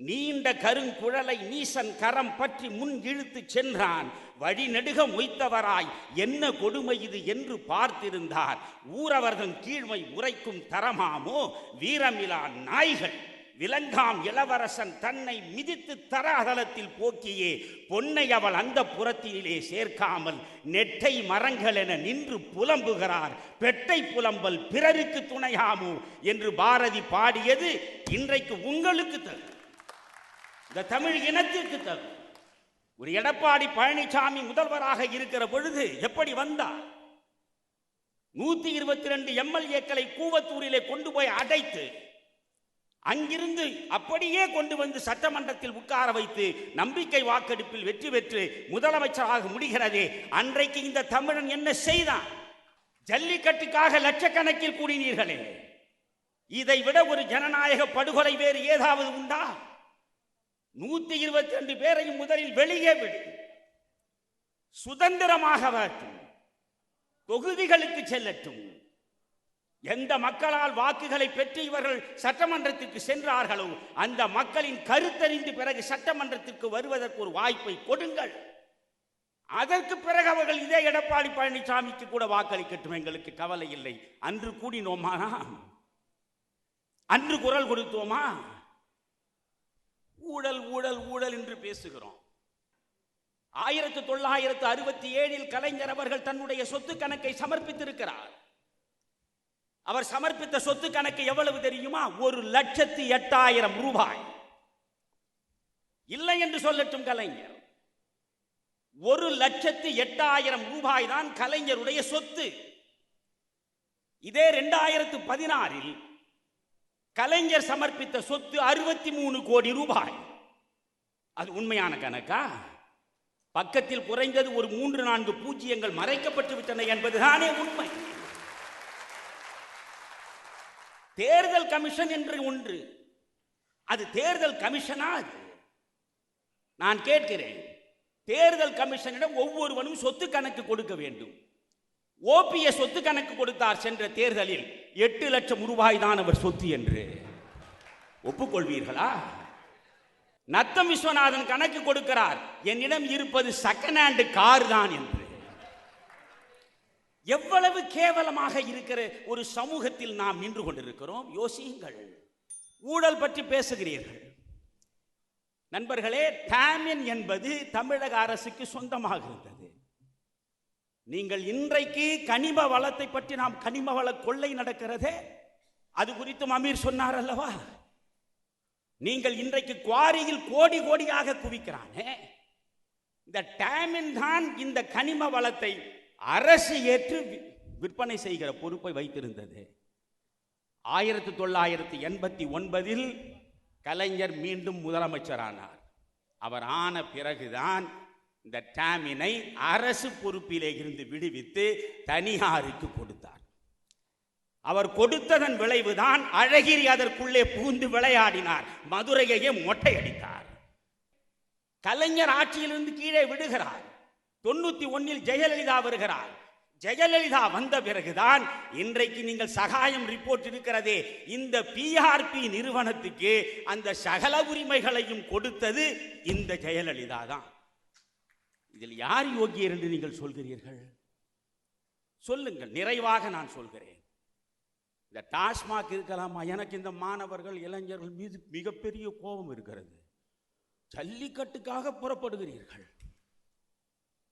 நீண்ட கருங்குழலை நீசன் கரம் பற்றி முன் இழுத்து சென்றான், வழிநெடுக மொய்த்தவராய் என்ன கொடுமை இது என்று பார்த்திருந்தார். ஊரவர்தன் கீழ்மை உரைக்கும் தரமாமோ வீரமிலா நாய்கள், விலங்காம் இளவரசன் தன்னை மிதித்து தர அகலத்தில் போக்கியே பொன்னை அவள் அந்த புறத்தினிலே சேர்க்காமல் நெட்டை மரங்கள் என நின்று புலம்புகிறார். பெட்டை புலம்பல் பிறருக்கு துணையாமோ என்று பாரதி பாடியது இன்றைக்கு உங்களுக்கு தரும். இந்த தமிழ் இனத்திற்கு தரும். ஒரு எடப்பாடி பழனிசாமி முதல்வராக இருக்கிற பொழுது எப்படி வந்தார்? 122 எம்எல்ஏக்களை கூவத்தூரிலே கொண்டு போய் அடைத்து அங்கிருந்து அப்படியே கொண்டு வந்து சட்டமன்றத்தில் உட்கார வைத்து நம்பிக்கை வாக்கெடுப்பில் வெற்றி பெற்று முதலமைச்சராக முடிகிறதே. அன்றைக்கு இந்த தமிழன் என்ன செய்தான்? ஜல்லிக்கட்டுக்காக லட்சக்கணக்கில் கூடினீர்களே. இதை விட ஒரு ஜனநாயக படுகொலை வேறு ஏதாவது உண்டா? 122 பேரையும் முதலில் வெளியே விடு, சுதந்திரமாக வரட்டும், தொகுதிகளுக்கு செல்லட்டும். எந்த மக்களால் வாக்குகளை பெற்று இவர்கள் சட்டமன்றத்திற்கு சென்றார்களோ அந்த மக்களின் கருத்தறிந்து பிறகு சட்டமன்றத்திற்கு வருவதற்கு ஒரு வாய்ப்பை கொடுங்கள். அதற்கு பிறகு அவர்கள் இதே எடப்பாடி பழனிசாமிக்கு கூட வாக்களிக்கட்டும், எங்களுக்கு கவலை இல்லை. அன்று கூடினோமானா? அன்று குரல் கொடுத்தோமா? ஊழல் ஊழல் ஊழல் என்று பேசுகிறோம். 1967 கலைஞர் அவர்கள் தன்னுடைய சொத்து கணக்கை சமர்ப்பித்திருக்கிறார். அவர் சமர்ப்பித்த சொத்து கணக்கு எவ்வளவு தெரியுமா? 1,08,000 ரூபாய். இல்லை என்று சொல்லட்டும் கலைஞர், 1,08,000 ரூபாய் தான் கலைஞருடைய சொத்து. இதே 2016 கலைஞர் சமர்ப்பித்த சொத்து 63 கோடி ரூபாய். அது உண்மையான கணக்கா? பக்கத்தில் குறைந்தது ஒரு 3-4 பூஜ்ஜியங்கள் மறைக்கப்பட்டு விட்டன என்பதுதானே உண்மை. தேர்தல் கமிஷன் என்று ஒன்று, அது தேர்தல் கமிஷனா? அது நான் கேட்கிறேன். தேர்தல் கமிஷனிடம் ஒவ்வொருவனும் சொத்து கணக்கு கொடுக்க வேண்டும். ஓபிஎஸ் சொத்து கணக்கு கொடுத்தார் சென்ற தேர்தலில். 8 லட்சம் ரூபாய் தான் அவர் சொத்து என்று ஒப்புக்கொள்வீர்களா? நத்தம் விஸ்வநாதன் கணக்கு கொடுக்கிறார், என்னிடம் இருப்பது செகண்ட் ஹேண்ட் கார் தான் என்று. எவ்வளவு கேவலமாக இருக்கிற ஒரு சமூகத்தில் நாம் நின்று கொண்டிருக்கிறோம். யோசியுங்கள். ஊழல் பற்றி பேசுகிறீர்கள் நண்பர்களே. டாமின் என்பது தமிழக அரசுக்கு சொந்தமாக இருந்தது. நீங்கள் இன்றைக்கு கனிம வளத்தை பற்றி, நாம் கனிம வள கொள்ளை நடக்கிறதே, அது குறித்தும் அமீர் சொன்னார் அல்லவா? நீங்கள் இன்றைக்கு குவாரியில் கோடி கோடியாக குவிக்கிறானே, இந்த டாமின் தான் இந்த கனிம வளத்தை அரசு ஏற்று விற்பனை செய்கிற பொறுப்பை வைத்திருந்தது. 1989 கலைஞர் மீண்டும் முதலமைச்சரானார். அவர் ஆன பிறகுதான் இந்த டாமினை அரசு பொறுப்பிலே இருந்து விடுவித்து தனியாருக்கு கொடுத்தார். அவர் கொடுத்ததன் விளைவுதான் அழகிரி அதற்குள்ளே புகுந்து விளையாடினார், மதுரையையே மொட்டையடித்தார். கலைஞர் ஆட்சியிலிருந்து கீழே விடுகிறார். 91 ஜெயலலிதா வருகிறார். ஜெயலலிதா வந்த பிறகுதான் இன்றைக்கு நீங்கள் சகாயம் ரிப்போர்ட் இருக்கிறதே, இந்த பிஆர்பி நிறுவனத்துக்கு அந்த சகல உரிமைகளையும் கொடுத்தது இந்த ஜெயலலிதா தான். இதில் யார் யோகியர் என்று நீங்கள் சொல்கிறீர்கள்? சொல்லுங்கள். நிறைவாக நான் சொல்கிறேன், இந்த டாஸ்மாக் இருக்கலாமா? எனக்கு இந்த மாணவர்கள் இளைஞர்கள் மீது மிகப்பெரிய கோபம் இருக்கிறது. ஜல்லிக்கட்டுக்காக புறப்படுகிறீர்கள்,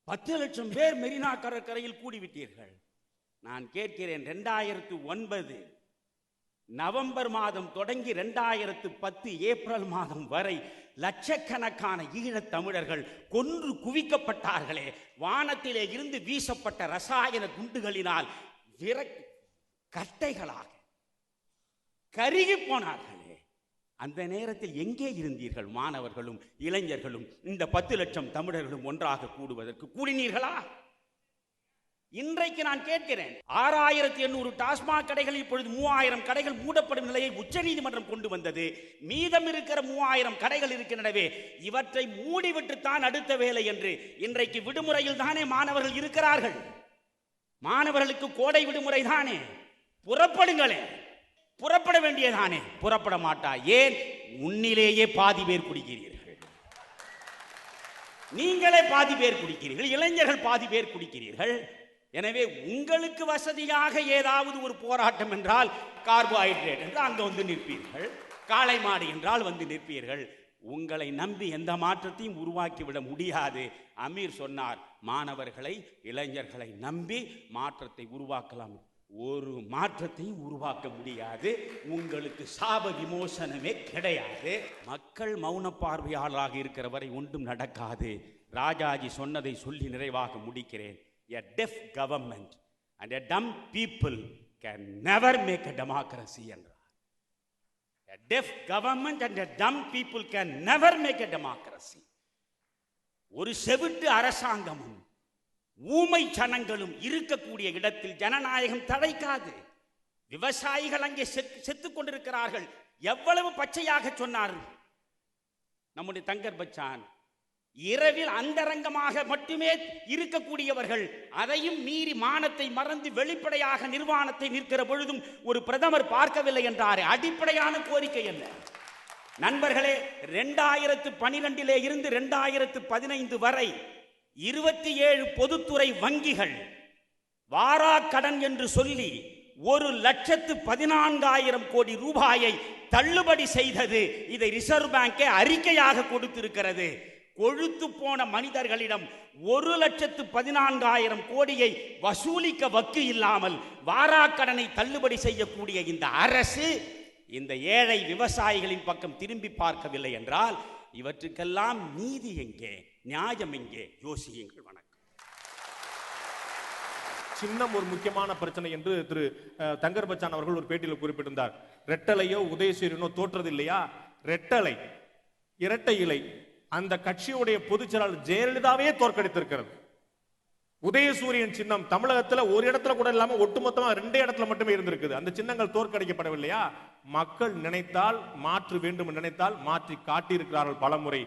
10 லட்சம் பேர் மெரினா கடற்கரையில் கூடிவிட்டீர்கள். நான் கேட்கிறேன், 2009 நவம்பர் மாதம் தொடங்கி 2010 ஏப்ரல் மாதம் வரை லட்சக்கணக்கான ஈழத் தமிழர்கள் கொன்று குவிக்கப்பட்டார்களே, வானத்திலே இருந்து வீசப்பட்ட ரசாயன குண்டுகளினால் கட்டைகளாக கருகி போனார்களே. அந்த நேரத்தில் எங்கே இருந்தீர்கள்? மாணவர்களும் இளைஞர்களும் இந்த 10 லட்சம் தமிழர்களும் ஒன்றாக கூடுவதற்கு கூடினீர்களா? இன்றைக்கு நான் கேட்கிறேன், 6800 டாஸ்மாக் கடைகள், இப்பொழுது 3000 கடைகள் மூடப்படும் நிலையை உச்சநீதிமன்றம் கொண்டு வந்தது. மீதம் இருக்கிற 3000 கடைகள் இருக்கின்றனவே, இவற்றை மூடிவிட்டுத்தான் அடுத்த வேலை என்று. இன்றைக்கு விடுமுறையில் தானே மாணவர்கள் இருக்கிறார்கள். மாணவர்களுக்கு கோடை விடுமுறை தானே, புறப்படுங்களே. புறப்பட வேண்டியதானே, புறப்பட மாட்டா. ஏன்? முன்னிலேயே பாதி பேர் குடிக்கிறீர்கள், நீங்களே பாதி பேர் குடிக்கிறீர்கள், இளைஞர்கள் பாதி பேர் குடிக்கிறீர்கள். எனவே உங்களுக்கு வசதியாக ஏதாவது ஒரு போராட்டம் என்றால் கார்போஹைட்ரேட் என்று அங்க வந்து நிற்பீர்கள், காளை மாடு என்றால் வந்து நிற்பீர்கள். உங்களை நம்பி எந்த மாற்றத்தையும் உருவாக்கிவிட முடியாது. அமீர் சொன்னார், மாணவர்களை இளைஞர்களை நம்பி மாற்றத்தை உருவாக்கலாம். ஒரு மாற்றத்தையும் உருவாக்க முடியாது. உங்களுக்கு சாப விமோசனமே கிடையாது. மக்கள் மௌன பார்வையாளராக இருக்கிற வரை ஒன்றும் நடக்காது. ராஜாஜி சொன்னதை சொல்லி நிறைவாக முடிக்கிறேன். A deaf government and a dumb people can never make a democracy என்றார். A deaf government and a dumb people can never make a democracy. ஒரு செவிட்டு அரசாங்கமும் ஊமை ஜனங்களும் இருக்கக்கூடிய இடத்தில் ஜனநாயகம் தழைக்காது. விவசாயிகள் அங்கே செத்துக் கொண்டிருக்கிறார்கள். எவ்வளவு பச்சையாக சொன்னார் நம்முடைய தங்கர் பச்சான். இரவில் அந்தரங்கமாக மட்டுமே இருக்கக்கூடியவர்கள் அதையும் மீறி மானத்தை மறந்து வெளிப்படையாக நிர்வாணத்தை நிற்கிற பொழுதும் ஒரு பிரதமர் பார்க்கவில்லை என்றாரே, அடிப்படையான கோரிக்கை என்ன நண்பர்களே? 2012 இருந்து 2015 வரை 27 பொதுத்துறை வங்கிகள் வாராக்கடன் என்று சொல்லி 1,14,000 கோடி ரூபாயை தள்ளுபடி செய்தது. இதை ரிசர்வ் பேங்கே அறிக்கையாக கொடுத்திருக்கிறது. கொழுத்து போன மனிதர்களிடம் 1,14,000 கோடியை வசூலிக்க வக்கு இல்லாமல் வாராக்கடனை தள்ளுபடி செய்யக்கூடிய இந்த அரசு இந்த ஏழை விவசாயிகளின் பக்கம் திரும்பி பார்க்கவில்லை என்றால் இவற்றுக்கெல்லாம் நீதி எங்கே, நியாயம் எங்கே? யோசியுங்கள். வணக்கம். சின்னம் ஒரு முக்கியமான பிரச்சனை என்று திரு தங்கர் பச்சான் அவர்கள் ஒரு பேட்டியில் குறிப்பிட்டிருந்தார். ரெட்டலையோ உதயசூரியனோ தோற்றது இல்லையா? ரெட்டலை, இரட்டை இலை அந்த கட்சியுடைய பொதுச் செயலாளர் ஜெயலலிதாவே தோற்கடித்திருக்கிறது. உதயசூரியன் சின்னம் தமிழகத்துல ஒரு இடத்துல கூட இல்லாம ஒட்டுமொத்தமா 2 இடத்துல மட்டுமே இருந்திருக்குது. அந்த சின்னங்கள் தோற்கடிக்கப்படவில்லையா? மக்கள் நினைத்தால் மாற்று வேண்டும் நினைத்தால் மாற்றி காட்டியிருக்கிறார்கள் பலமுறை.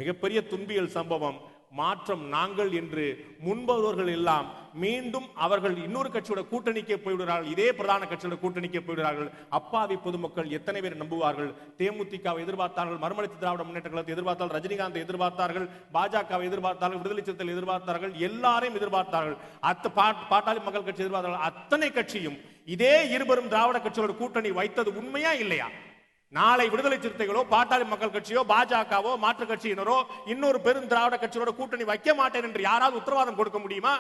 மிகப்பெரிய துன்பியல் சம்பவம். மாற்றம் நாங்கள் என்று முன்பவர்கள் எல்லாம் மீண்டும் அவர்கள் இன்னொரு கட்சியோட கூட்டணிக்கே போய்விடுகிறார்கள். இதே பிரதான கட்சியோட கூட்டணிக்கே போய்விடுகிறார்கள். அப்பாவி பொதுமக்கள் எத்தனை பேர் நம்புவார்கள்? தேமுதிகவை எதிர்பார்த்தார்கள், மறுமலர்ச்சி திராவிட முன்னேற்ற கழகத்தை எதிர்பார்த்தார்கள், ரஜினிகாந்தை எதிர்பார்த்தார்கள், பாஜகவை எதிர்பார்த்தார்கள், விடுதலை சிறுத்தைகள் எதிர்பார்த்தார்கள், எல்லாரையும் எதிர்பார்த்தார்கள். பாட்டாளி மக்கள் கட்சி எதிர்பார்த்தார்கள். அத்தனை கட்சியும் இதே இருபெரும் திராவிட கட்சியோட கூட்டணி வைத்தது உண்மையா இல்லையா? நாளை விடுதலை சிறுத்தைகளோ பாட்டாளி மக்கள் கட்சியோ பாஜகவோ மாற்று கட்சியினரோ இன்னொரு பெரும் திராவிட கட்சியோட கூட்டணி வைக்க மாட்டேன் என்று யாராவது உத்தரவாதம் கொடுக்க முடியுமா?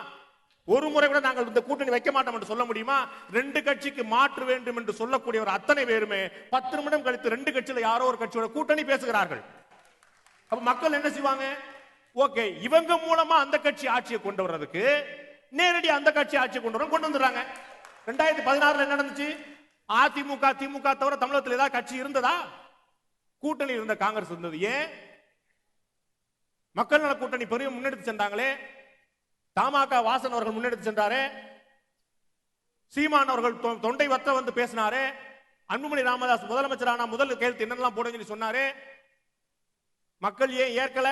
ஒரு முறை கூட நாங்கள் இந்த கூட்டணி வைக்க மாட்டோம் என்று சொல்ல முடியுமா? 2 கட்சிக்கு மாற்று வேண்டும் என்று சொல்லக்கூடியவர் அத்தனை பேருமே 10 நிமிடம் கழித்து 2 கட்சியில யாரோ ஒரு கட்சியோட கூட்டணி பேசுகிறார்கள். அப்ப மக்கள் என்ன செய்வாங்க? ஓகே, இவங்க மூலமா அந்த கட்சி ஆட்சியை கொண்டு வர்றதுக்கு நேரடி அந்த கட்சி ஆட்சியை கொண்டு வந்துடுறாங்க. 2016 என்ன நடந்துச்சு? அதிமுக திமுக தவிர தமிழகத்தில் ஏதாவது கட்சி இருந்ததா? கூட்டணி இருந்த காங்கிரஸ் இருந்தது. ஏன்? மக்கள் நல கூட்டணி பெரிய முன்னெடுத்து சென்றாங்களே. தமாக வாசன் அவர்கள் முன்னெடுத்து சென்றாரே. சீமான் அவர்கள் தொண்டை வத்த வந்து பேசினாரே. அன்புமணி ராமதாஸ் முதலமைச்சரான முதல் கையெழுத்து என்னெல்லாம் போட சொல்லி சொன்னாரே. மக்கள் ஏன் ஏற்கல?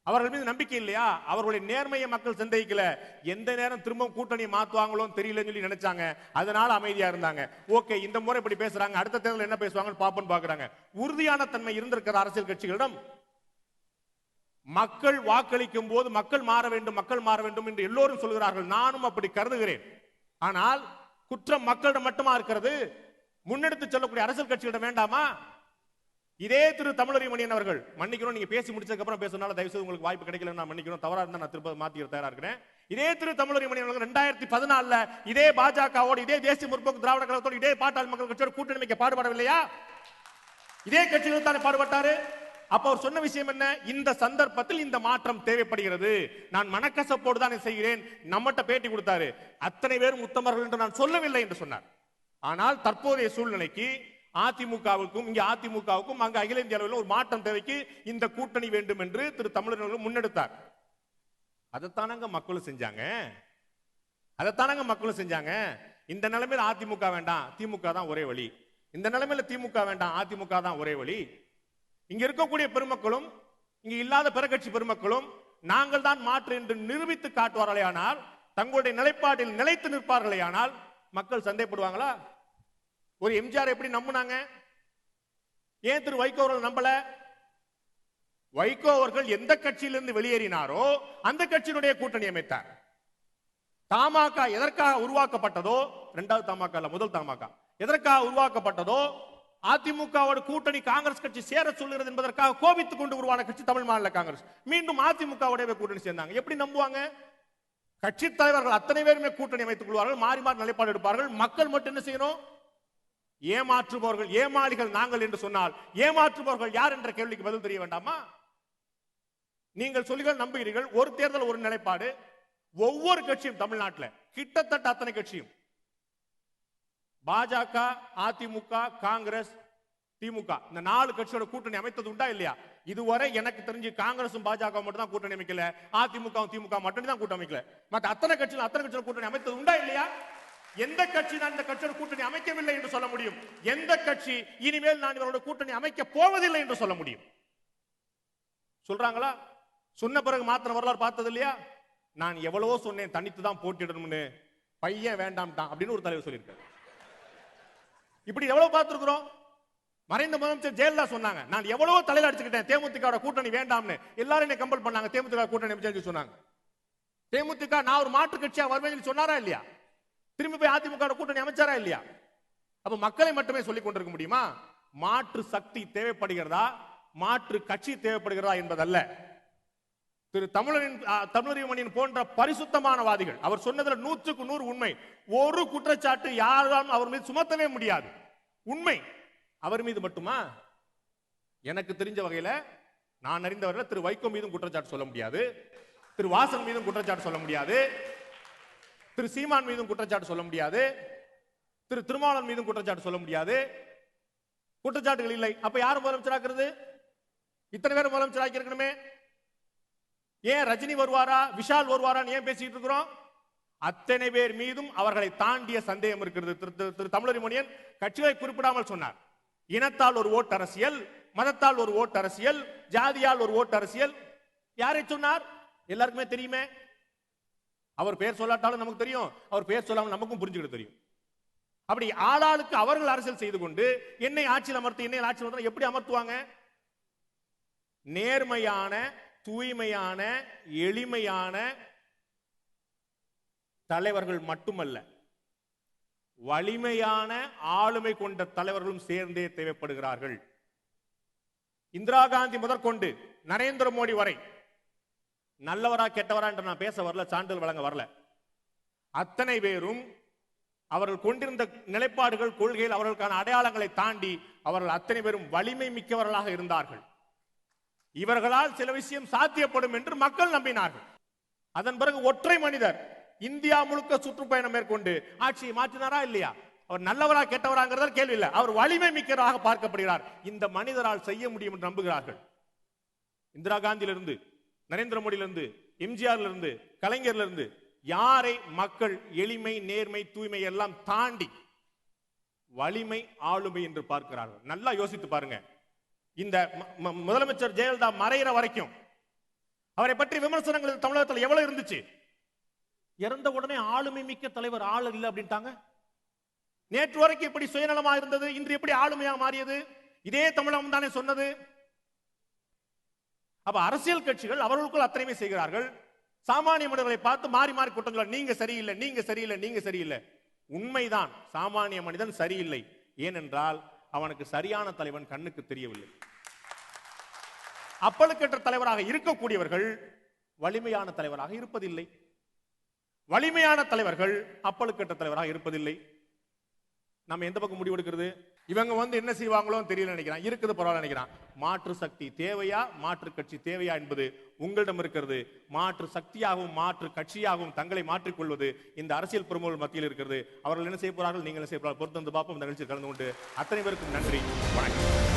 அவர்கள் மீது நம்பிக்கை இல்லையா? அவர்களுடைய நேர்மையை மக்கள் சந்தேகிக்கல. எந்த நேரம் திரும்ப கூட்டணி மாத்துவாங்களோ தெரியலன்னு சொல்லி நினைச்சாங்க. அதனால அமைதியா இருந்தாங்க. ஓகே, இந்த முறை இப்படி பேசுறாங்க, அடுத்த தேர்தல் என்ன பேசுவாங்கன்னு பாப்போன்னு பாக்குறாங்க. உறுதியான தன்மை இருந்திருக்கிற அரசியல் கட்சிகளிடம் மக்கள் வாக்களிக்கும் போது மக்கள் மாற வேண்டும் மக்கள் மாற வேண்டும் என்று எல்லோரும் சொல்கிறார்கள். நானும் அப்படி கருதுகிறேன். ஆனால் குற்றம் மக்களிடம் மட்டுமா இருக்கிறது? முன்னெடுத்து செல்லக்கூடிய அரசியல் கட்சிகளிடம் வேண்டாமா? இதே திரு தமிழறி மணியன் அவர்கள், மன்னிக்கணும் நீங்க பேசி முடிச்சதுக்கு அப்புறம் பேசுறதுனால தயவுசெய்து உங்களுக்கு வாய்ப்பு கிடைக்கல, நான் மன்னிக்கணும், தவறா இருந்தா நான் திரும்ப மாத்திக்க தயாரா இருக்கிறேன். இதே திரு தமிழறி மணியன் அவர்கள் 2014 இதே பாஜகவோடு இதே தேசிய முற்போக்கு திராவிட கழகத்தோடு இதே பாட்டாளி மக்கள் கட்சியோட கூட்டணி வைக்க பாடுபடவில்லையா? இதே கட்சிகள் தானே பாடுபட்டாரு. அப்ப அவர் சொன்ன விஷயம் என்ன? இந்த சந்தர்ப்பத்தில் இந்த மாற்றம் தேவைப்படுகிறது, நான் மனக்கசப்போடு தான் செய்கிறேன். நம்மகிட்ட பேட்டி கொடுத்தாரு. அத்தனை பேரும் உத்தமர்கள் என்று நான் சொல்லவில்லை என்று சொன்னார். ஆனால் தற்போதைய சூழ்நிலைக்கு அதிமுகவுக்கும் இங்க அதிமுகவுக்கும் அங்க அகில இந்திய அளவில் ஒரு மாற்றம் தேவைக்கு இந்த கூட்டணி வேண்டும் என்று திரு தமிழர்கள் முன்னெடுத்தார். அதைத்தானங்க மக்களும் செஞ்சாங்க. அதைத்தானங்க மக்களும் செஞ்சாங்க. இந்த நிலைமையில் அதிமுக வேண்டாம், திமுக தான் ஒரே வழி. இந்த நிலைமையில திமுக வேண்டாம், அதிமுக தான் ஒரே வழி. இங்க இருக்கக்கூடிய பெருமக்களும் இங்க இல்லாத பிற கட்சி பெருமக்களும் நாங்கள் தான் மாற்று என்று நிரூபித்து காட்டுவார்களே ஆனால், தங்களுடைய நிலைப்பாட்டில் நிலைத்து நிற்பார்களே ஆனால் மக்கள் சந்தேகப்படுவாங்களா? ஒரு எம்ஜிஆர் எப்படி நம்பினாங்க? ஏன் திரு வைகோ அவர்கள் நம்பல? வைகோ அவர்கள் எந்த கட்சியிலிருந்து வெளியேறினாரோ அந்த கட்சியினுடைய கூட்டணி அமைத்தார். தமாக எதற்காக உருவாக்கப்பட்டதோ, 2வது தமாக அல்ல முதல் தமாக எதற்காக உருவாக்கப்பட்டதோ, அதிமுகவோட கூட்டணி காங்கிரஸ் கட்சி சேர சொல்லுகிறது என்பதற்காக கோபித்துக் கொண்டு உருவான கட்சி தமிழ் மாநில காங்கிரஸ். மீண்டும் அதிமுகவோட கூட்டணி சேர்ந்தாங்க. எப்படி நம்புவாங்க? கட்சி தலைவர்கள் அத்தனை பேருமே கூட்டணி அமைத்துக் கொள்வார்கள், மாறி மாறி நிலைப்பாடு எடுப்பார்கள். மக்கள் மட்டும் என்ன செய்யணும்? ஏமாற்றுபவர்கள், ஏமாளிகள் நாங்கள் என்று சொன்னால் ஏமாற்றுபவர்கள் யார் என்ற கேள்விக்கு பதில் தெரிய வேண்டாமா? நீங்கள் சொல்லுங்கள், நம்புகிறீர்கள். ஒரு தேர்தல் ஒரு நிலைப்பாடு. ஒவ்வொரு கட்சியும் தமிழ்நாட்டில் கிட்டத்தட்ட அத்தனை கட்சியும் பாஜக, அதிமுக, காங்கிரஸ், திமுக இந்த 4 கட்சியோட கூட்டணி அமைத்தது உண்டா இல்லையா? இதுவரை எனக்கு தெரிஞ்சு காங்கிரசும் பாஜக மட்டும் தான் கூட்டணி அமைக்கல, அதிமுக திமுக மட்டும் தான் கூட்டணி அமைக்கல. மற்ற அத்தனை கட்சியோட கூட்டணி அமைத்தது உண்டா இல்லையா? எந்த கட்சி நான் இந்த கட்சியோட கூட்டணி அமைக்கவில்லை என்று சொல்ல முடியும்? எந்த கட்சி இனிமேல் நான் இவரோட கூட்டணி அமைக்க போவதில்லை என்று சொல்ல முடியும்? சொல்றாங்களா? சொன்ன பிறகு மாத்திர வரலாறு பார்த்தது இல்லையா? நான் எவ்வளவோ சொன்னேன் தனித்து தான் போட்டிடணும்னு, பையன் வேண்டாம்ட்டான் அப்படின்னு ஒரு தலைவர் சொல்லியிருக்காரு. இப்படி எவ்வளவு பார்த்திருக்கிறோம். மறைந்த முதலமைச்சர் ஜெயலலிதா சொன்னாங்க, நான் எவ்வளவோ தலையில அடிச்சுக்கிட்டேன், தேமுதிக கூட்டணி வேண்டாம்னு. எல்லாரும் என்ன கம்பல் பண்ணாங்க, தேமுதிக கூட்டணி அமைச்சு சொன்னாங்க. தேமுதிக நான் ஒரு மாற்று கட்சியா வருவேன் சொன்னாரா இல்லையா? திரும்பி போய் அதிமுக கூட்டணி அமைச்சாரா இல்லையா? அப்ப மக்களை மட்டுமே சொல்லிக் கொண்டிருக்க முடியுமா? மாற்று சக்தி தேவைப்படுகிறதா, மாற்று கட்சி தேவைப்படுகிறதா என்பதல்ல. திரு தமிழறிவமணியன் போன்ற பரிசுத்தமானவாதிகள் அவர் சொன்னதுல 100க்கு 100 உண்மை. ஒரு குற்றச்சாட்டு யாராலும் அவர் மீது சுமத்தவே முடியாது. உண்மை. அவர் மீது மட்டுமா? எனக்கு தெரிஞ்ச வகையில நான் அறிந்தவர்கள் திரு வைகோ மீதும் குற்றச்சாட்டு சொல்ல முடியாது, திரு வாசன் மீதும் குற்றச்சாட்டு சொல்ல முடியாது, திரு சீமான் மீதும் குற்றச்சாட்டு சொல்ல முடியாது, திரு திருமாவளவன் மீதும் குற்றச்சாட்டு சொல்ல முடியாது. குற்றச்சாட்டுகள் இல்லை. அப்ப யார் முதலமைச்சராக்குறது? இத்தனை பேர் முதலமைச்சராக்கி இருக்கணுமே. ஏன் ரஜினி வருவாரா, விஷால் வருவாரான்னு ஏன் பேசிட்டு இருக்கிறோம்? அத்தனை பேர் மீதும் அவர்களை தாண்டிய சந்தேகம் இருக்கிறது. திரு தமிழறிமணியன் கட்சிகளை குறிப்பிடாமல் சொன்னார். இனத்தால் ஒரு ஓட்டு அரசியல், மதத்தால் ஒரு ஓட்டு அரசியல், ஜாதியால் ஒரு ஓட்டு அரசியல். யாரை சொன்னார்? எல்லாருக்குமே தெரியுமே. அவர் பேர் சொல்லாட்டாலும் நமக்கு தெரியும், அவர் பேர் சொல்லாமல் நமக்கும் புரிஞ்சுக்கிட்டு தெரியும். அப்படி ஆளாளுக்கு அவர்கள் அரசியல் செய்து கொண்டு என்னை ஆட்சியில் அமர்த்து, என்னை ஆட்சியில் அமர்த்து எப்படி அமர்த்துவாங்க? நேர்மையான, தூய்மையான, எளிமையான தலைவர்கள் மட்டுமல்ல, வலிமையான ஆளுமை கொண்ட தலைவர்களும் சேர்ந்தே தேவைப்படுகிறார்கள். இந்திரா காந்தி முதற்கொண்டு நரேந்திர மோடி வரை நல்லவரா கெட்டவரா என்று நான் பேச வரல, சான்றிதழ் வழங்க வரல. அத்தனை பேரும் அவர்கள் கொண்டிருந்த நிலைப்பாடுகள், கொள்கைகள், அவர்களுக்கான அடையாளங்களை தாண்டி அவர்கள் அத்தனை பேரும் வலிமை மிக்கவர்களாக இருந்தார்கள். இவர்களால் சில விஷயம் சாத்தியப்படும் என்று மக்கள் நம்பினார்கள். அதன் பிறகு ஒற்றை மனிதர் இந்தியா முழுக்க சுற்றுப்பயணம் மேற்கொண்டு ஆட்சியை மாற்றினாரா இல்லையா? அவர் நல்லவரா கெட்டவராங்கிறத கேள்வி இல்லை, அவர் வலிமை மிக்கவராக பார்க்கப்படுகிறார். இந்த மனிதரால் செய்ய முடியும் என்று நம்புகிறார்கள். இந்திரா காந்தியிலிருந்து, நரேந்திர மோடியிலிருந்து, எம்ஜிஆர்ல இருந்து, கலைஞர்ல இருந்து யாரை மக்கள் எளிமை, நேர்மை, தூய்மை எல்லாம் தாண்டி வலிமை, ஆளுமை என்று பார்க்கிறார்கள்? நல்லா யோசித்து பாருங்க. இந்த முதலமைச்சர் ஜெயலலிதா மறைகிற வரைக்கும் அவரை பற்றி விமர்சனங்கள் தமிழகத்தில் எவ்வளவு இருந்துச்சு? இறந்த உடனே ஆளுமை மிக்க தலைவர் ஆள் இல்லை அப்படின்ட்டாங்க. நேற்று வரைக்கும் எப்படி சுயநலமா இருந்தது, இன்று எப்படி ஆளுமையாக மாறியது? இதே தமிழகம் தானே சொன்னது. அப்ப அரசியல் கட்சிகள் அவர்களுக்குள் அத்தனையுமே செய்கிறார்கள். சாமானிய மனிதர்களை பார்த்து மாறி மாறி குற்றம், நீங்க சரியில்லை, நீங்க சரியில்லை, நீங்க சரியில்லை. உண்மைதான், சாமானிய மனிதன் சரியில்லை. ஏனென்றால் அவனுக்கு சரியான தலைவன் கண்ணுக்கு தெரியவில்லை. அப்பழுக்கற்ற தலைவராக இருக்கக்கூடியவர்கள் வலிமையான தலைவராக இருப்பதில்லை. வலிமையான தலைவர்கள் அப்பழுக்கற்ற தலைவராக இருப்பதில்லை. நம்ம எந்த பக்கம் முடிவெடுக்கிறது? இவங்க என்ன செய்வாங்களோ தெரியல நினைக்கிறான், இருக்குது பரவாயில்ல நினைக்கிறான். மாற்று சக்தி தேவையா, மாற்று கட்சி தேவையா என்பது உங்களிடம் இருக்கிறது. மாற்று சக்தியாகவும் மாற்று கட்சியாகவும் தங்களை மாற்றிக்கொள்வது இந்த அரசியல் பிரமுகர்கள் மத்தியில் இருக்கிறது. அவர்கள் என்ன செய்ய போறார்கள், நீங்கள் என்ன செய்ய போறார்கள் பொறுத்து வந்து பார்ப்போம். இந்த நிகழ்ச்சியில் கலந்து கொண்டு அத்தனை பேருக்கும் நன்றி, வணக்கம்.